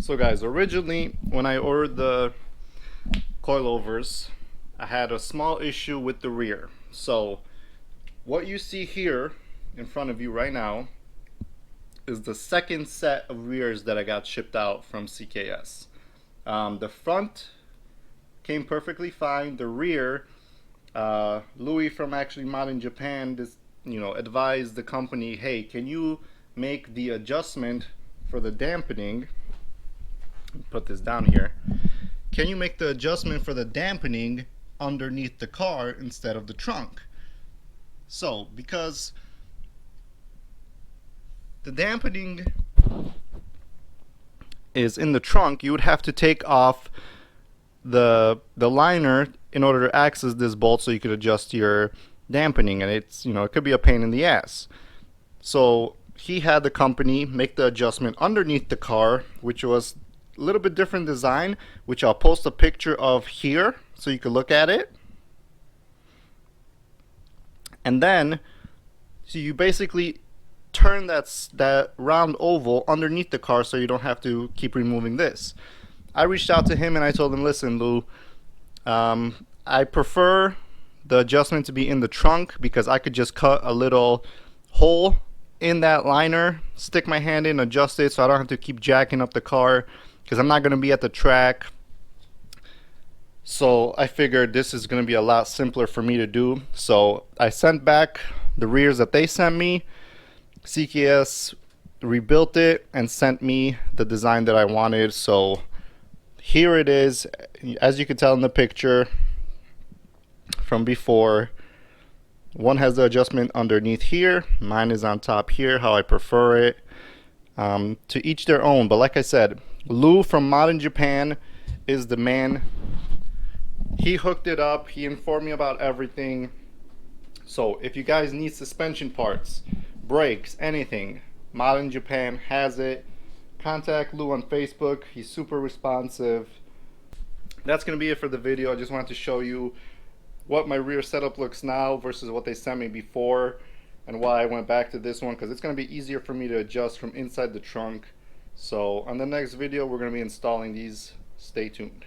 So guys, originally when I ordered the coilovers, I had a small issue with the rear. So what you see here in front of you right now is the second set of rears that I got shipped out from CKS. The front came perfectly fine. The rear, Louis from actually Mod in Japan, advised the company, hey, can you make the adjustment for the dampening? Put this down here. Can you make the adjustment for the dampening underneath the car instead of the trunk? So, because the dampening is in the trunk, you would have to take off the liner in order to access this bolt so you could adjust your dampening, and it could be a pain in the ass. So he had the company make the adjustment underneath the car, which was a little bit different design, which I'll post a picture of here so you can look at it. And then so you basically turn that round oval underneath the car so you don't have to keep removing this. I reached out to him and I told him, listen, Lou, I prefer the adjustment to be in the trunk because I could just cut a little hole in that liner, stick my hand in, adjust it so I don't have to keep jacking up the car because I'm not going to be at the track. So I figured this is going to be a lot simpler for me to do. So I sent back the rears that they sent me. CKS rebuilt it and sent me the design that I wanted. So here it is. As you can tell in the picture from before, one has the adjustment underneath here. Mine is on top here, how I prefer it. To each their own. But like I said, Lou from Mod in Japan is the man. He hooked it up. He informed me about everything. So if you guys need suspension parts, brakes, anything, Mod in Japan has it. Contact Lou on Facebook. He's super responsive. That's going to be it for the video. I just wanted to show you what my rear setup looks now versus what they sent me before, and why I went back to this one, because it's going to be easier for me to adjust from inside the trunk. So on the next video we're going to be installing these. Stay tuned.